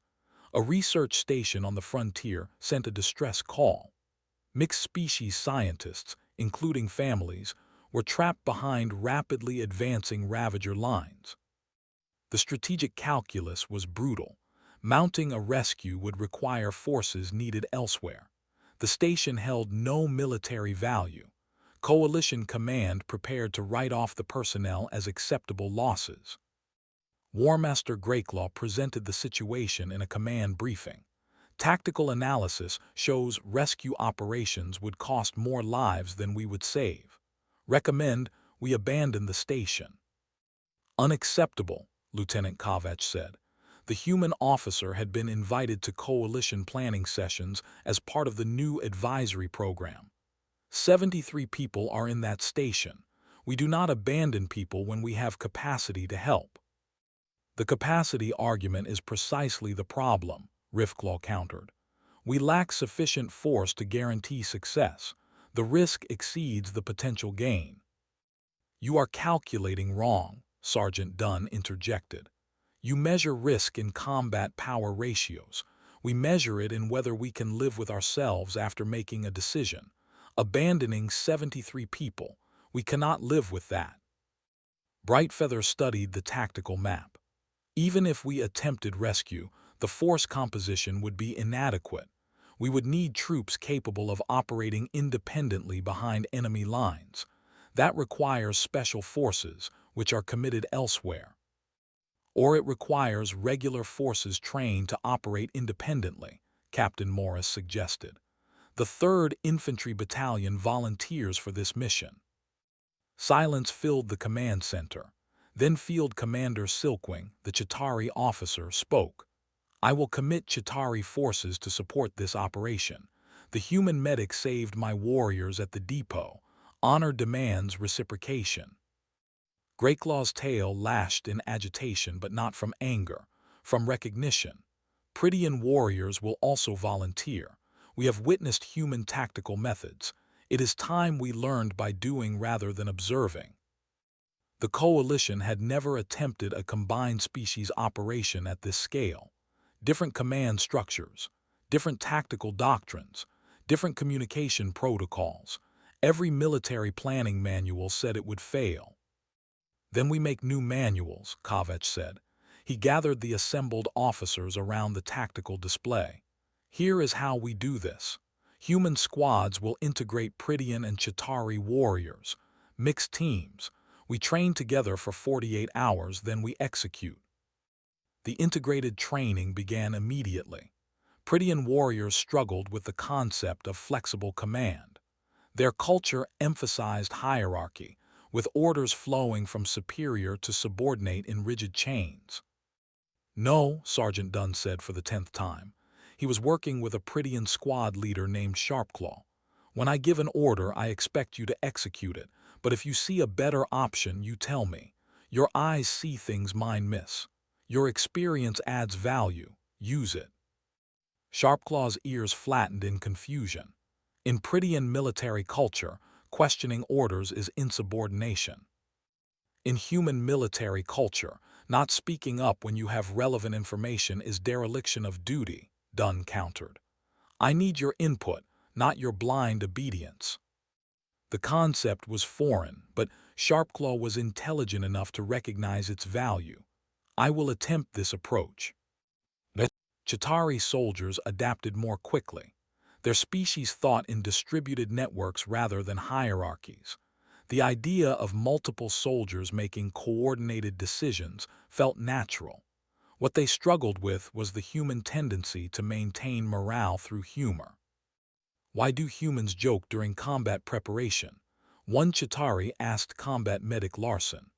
A research station on the frontier sent a distress call. Mixed-species scientists, including families, were trapped behind rapidly advancing Ravager lines. The strategic calculus was brutal. Mounting a rescue would require forces needed elsewhere. The station held no military value. Coalition command prepared to write off the personnel as acceptable losses. Warmaster Greyclaw presented the situation in a command briefing. Tactical analysis shows rescue operations would cost more lives than we would save. Recommend we abandon the station. Unacceptable, Lieutenant Kovacs said. The human officer had been invited to coalition planning sessions as part of the new advisory program. 73 people are in that station. We do not abandon people when we have capacity to help. The capacity argument is precisely the problem, Riftclaw countered. We lack sufficient force to guarantee success. The risk exceeds the potential gain. You are calculating wrong, Sergeant Dunn interjected. You measure risk in combat power ratios. We measure it in whether we can live with ourselves after making a decision. Abandoning 73 people, we cannot live with that. Brightfeather studied the tactical map. Even if we attempted rescue, The force composition would be inadequate. We would need troops capable of operating independently behind enemy lines. That requires special forces, which are committed elsewhere. Or it requires regular forces trained to operate independently, Captain Morris suggested. The 3rd Infantry Battalion volunteers for this mission. Silence filled the command center. Then Field Commander Silkwing, the Chitauri officer, spoke. I will commit Chitauri forces to support this operation. The human medic saved my warriors at the depot. Honor demands reciprocation. Greyclaw's tail lashed in agitation, but not from anger, from recognition. Prydian warriors will also volunteer. We have witnessed human tactical methods. It is time we learned by doing rather than observing. The coalition had never attempted a combined species operation at this scale. Different command structures, different tactical doctrines, different communication protocols. Every military planning manual said it would fail. Then we make new manuals, Kovach said. He gathered the assembled officers around the tactical display. Here is how we do this. Human squads will integrate Prydian and Chitauri warriors. Mixed teams. We train together for 48 hours, then we execute. The integrated training began immediately. Prydian warriors struggled with the concept of flexible command. Their culture emphasized hierarchy, with orders flowing from superior to subordinate in rigid chains. No, Sergeant Dunn said for the 10th time. He was working with a Prydian squad leader named Sharpclaw. When I give an order, I expect you to execute it, but if you see a better option, you tell me. Your eyes see things mine miss. Your experience adds value. Use it. Sharpclaw's ears flattened in confusion. In Prydian military culture, questioning orders is insubordination. In human military culture, not speaking up when you have relevant information is dereliction of duty, Dunn countered. I need your input, not your blind obedience. The concept was foreign, but Sharpclaw was intelligent enough to recognize its value. I will attempt this approach. The Chitauri soldiers adapted more quickly. Their species thought in distributed networks rather than hierarchies. The idea of multiple soldiers making coordinated decisions felt natural. What they struggled with was the human tendency to maintain morale through humor. Why do humans joke during combat preparation? One Chitauri asked combat medic Larson.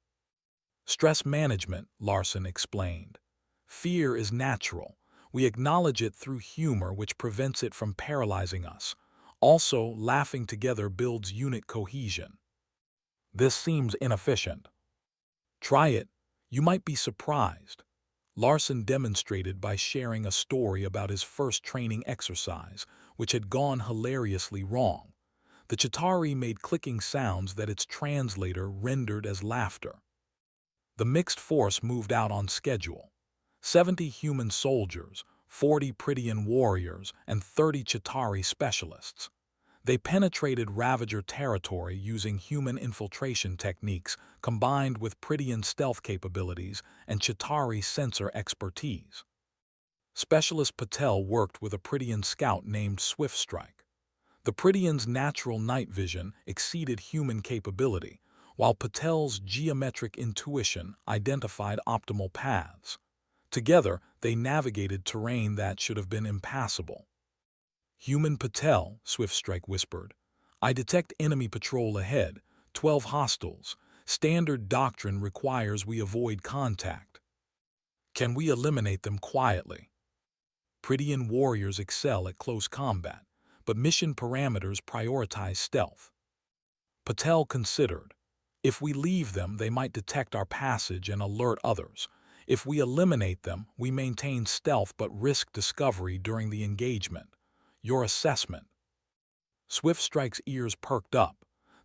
Stress management, Larson explained. Fear is natural. We acknowledge it through humor, which prevents it from paralyzing us. Also, laughing together builds unit cohesion. This seems inefficient. Try it. You might be surprised. Larson demonstrated by sharing a story about his first training exercise, which had gone hilariously wrong. The Chitauri made clicking sounds that its translator rendered as laughter. The mixed force moved out on schedule. 70 human soldiers, 40 Prydian warriors, and 30 Chitauri specialists. They penetrated Ravager territory using human infiltration techniques combined with Prydian stealth capabilities and Chitauri sensor expertise. Specialist Patel worked with a Prydian scout named Swiftstrike. The Prydian's natural night vision exceeded human capability, while Patel's geometric intuition identified optimal paths. Together, they navigated terrain that should have been impassable. Human Patel, Swiftstrike whispered. I detect enemy patrol ahead, 12 hostiles. Standard doctrine requires we avoid contact. Can we eliminate them quietly? Prydian warriors excel at close combat, but mission parameters prioritize stealth. Patel considered. If we leave them, they might detect our passage and alert others. If we eliminate them, we maintain stealth but risk discovery during the engagement. Your assessment. Swiftstrike's ears perked up.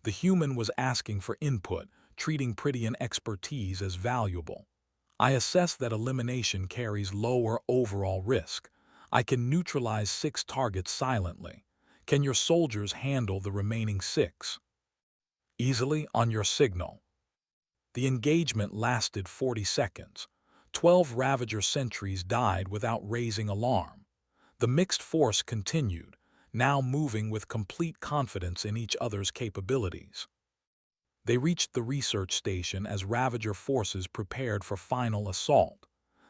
The human was asking for input, treating Prydian expertise as valuable. I assess that elimination carries lower overall risk. I can neutralize 6 targets silently. Can your soldiers handle the remaining 6? Easily, on your signal. The engagement lasted 40 seconds. 12 Ravager sentries died without raising alarm. The mixed force continued, now moving with complete confidence in each other's capabilities. They reached the research station as Ravager forces prepared for final assault.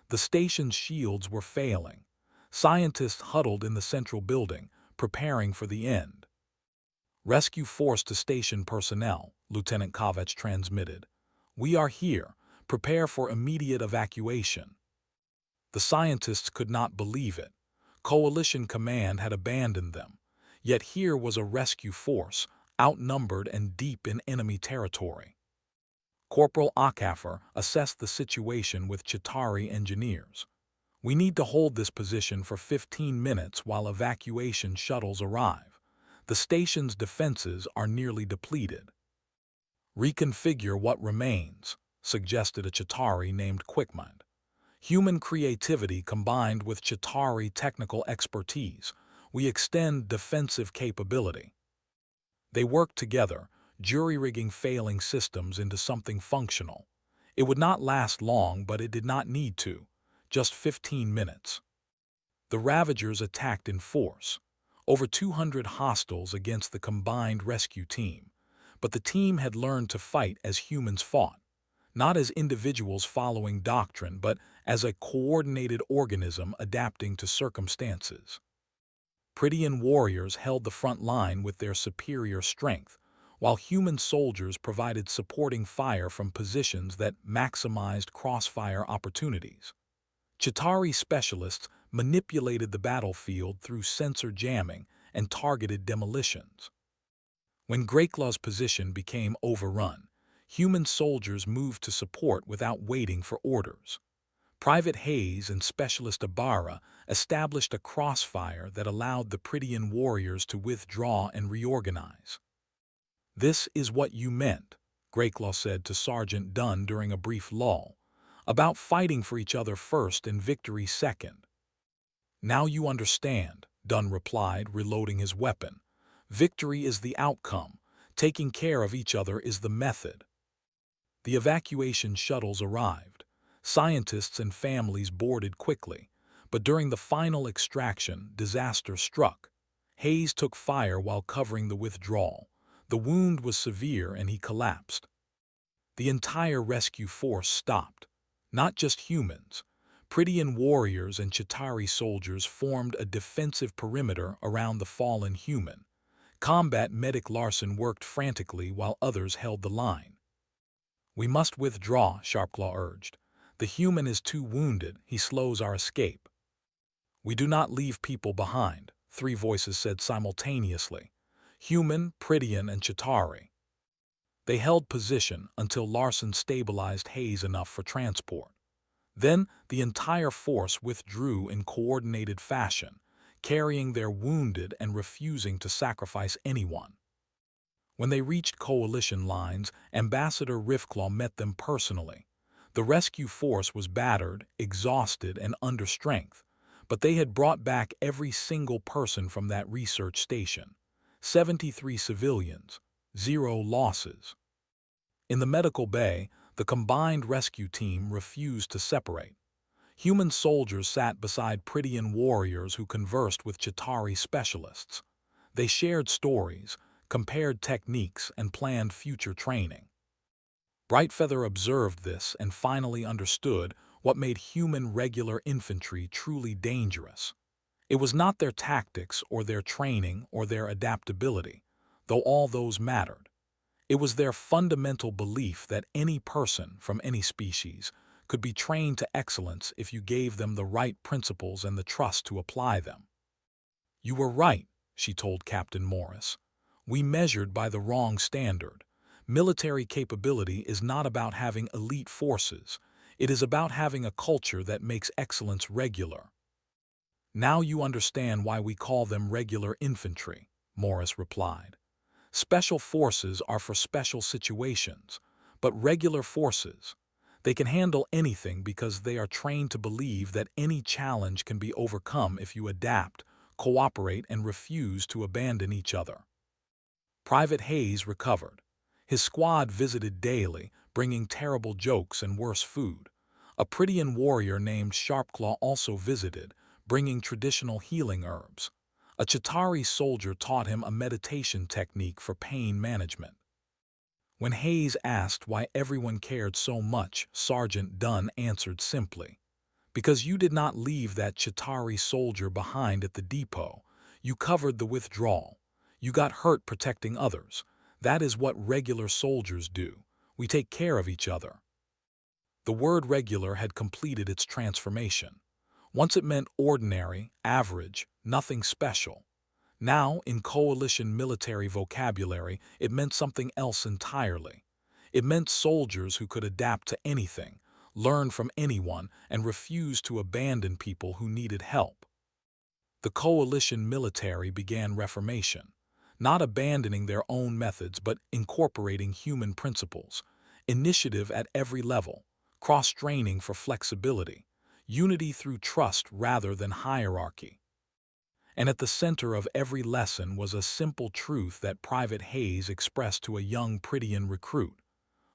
The station's shields were failing. Scientists huddled in the central building, preparing for the end. "Rescue force to station personnel," Lieutenant Kovacs transmitted. "We are here. Prepare for immediate evacuation." The scientists could not believe it. Coalition command had abandoned them. Yet here was a rescue force, outnumbered and deep in enemy territory. Corporal Akafer assessed the situation with Chitauri engineers. "We need to hold this position for 15 minutes while evacuation shuttles arrive. The station's defenses are nearly depleted." "Reconfigure what remains," suggested a Chitauri named Quickmind. "Human creativity combined with Chitauri technical expertise, we extend defensive capability." They worked together, jury-rigging failing systems into something functional. It would not last long, but it did not need to. Just 15 minutes. The Ravagers attacked in force. Over 200 hostiles against the combined rescue team. But the team had learned to fight as humans fought. Not as individuals following doctrine, but as a coordinated organism adapting to circumstances. Prydian warriors held the front line with their superior strength, while human soldiers provided supporting fire from positions that maximized crossfire opportunities. Chitauri specialists manipulated the battlefield through sensor jamming and targeted demolitions. When Greyclaw's position became overrun, human soldiers moved to support without waiting for orders. Private Hayes and Specialist Ibarra established a crossfire that allowed the Prydian warriors to withdraw and reorganize. "This is what you meant," Greyclaw said to Sergeant Dunn during a brief lull, "about fighting for each other first and victory second." "Now you understand," Dunn replied, reloading his weapon. "Victory is the outcome. Taking care of each other is the method." The evacuation shuttles arrived. Scientists and families boarded quickly, but during the final extraction, disaster struck. Hayes took fire while covering the withdrawal. The wound was severe and he collapsed. The entire rescue force stopped. Not just humans. Prydian warriors and Chitauri soldiers formed a defensive perimeter around the fallen human. Combat medic Larson worked frantically while others held the line. "We must withdraw," Sharpclaw urged. "The human is too wounded, he slows our escape." "We do not leave people behind," 3 voices said simultaneously. Human, Prydian, and Chitauri. They held position until Larson stabilized Hayes enough for transport. Then the entire force withdrew in coordinated fashion, carrying their wounded and refusing to sacrifice anyone. When they reached coalition lines, Ambassador Riffclaw met them personally. The rescue force was battered, exhausted, and under strength, but they had brought back every single person from that research station. 73 civilians, 0 losses. In the medical bay, the combined rescue team refused to separate. Human soldiers sat beside Prydian warriors who conversed with Chitauri specialists. They shared stories, compared techniques, and planned future training. Brightfeather observed this and finally understood what made human regular infantry truly dangerous. It was not their tactics or their training or their adaptability, though all those mattered. It was their fundamental belief that any person from any species could be trained to excellence if you gave them the right principles and the trust to apply them. "You were right," she told Captain Morris. "We measured by the wrong standard. Military capability is not about having elite forces. It is about having a culture that makes excellence regular." "Now you understand why we call them regular infantry," Morris replied. "Special forces are for special situations, but regular forces, they can handle anything because they are trained to believe that any challenge can be overcome if you adapt, cooperate, and refuse to abandon each other." Private Hayes recovered. His squad visited daily, bringing terrible jokes and worse food. A Prydian warrior named Sharpclaw also visited, bringing traditional healing herbs. A Chitauri soldier taught him a meditation technique for pain management. When Hayes asked why everyone cared so much, Sergeant Dunn answered simply, "Because you did not leave that Chitauri soldier behind at the depot. You covered the withdrawal. You got hurt protecting others. That is what regular soldiers do. We take care of each other." The word regular had completed its transformation. Once it meant ordinary, average, nothing special. Now, in coalition military vocabulary, it meant something else entirely. It meant soldiers who could adapt to anything, learn from anyone, and refuse to abandon people who needed help. The coalition military began reformation, not abandoning their own methods but incorporating human principles, initiative at every level, cross-training for flexibility, unity through trust rather than hierarchy. And at the center of every lesson was a simple truth that Private Hayes expressed to a young Prydian recruit.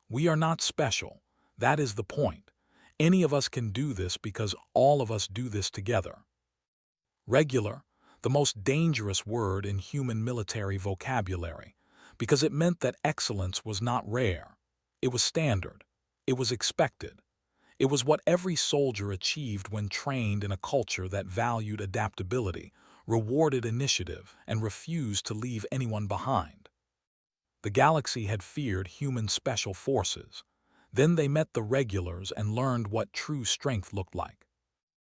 We are not special. That is the point. Any of us can do this because all of us do this together. Regular, the most dangerous word in human military vocabulary, because it meant that excellence was not rare. It was standard. It was expected. It was what every soldier achieved when trained in a culture that valued adaptability, rewarded initiative, and refused to leave anyone behind. The galaxy had feared human special forces. Then they met the regulars and learned what true strength looked like.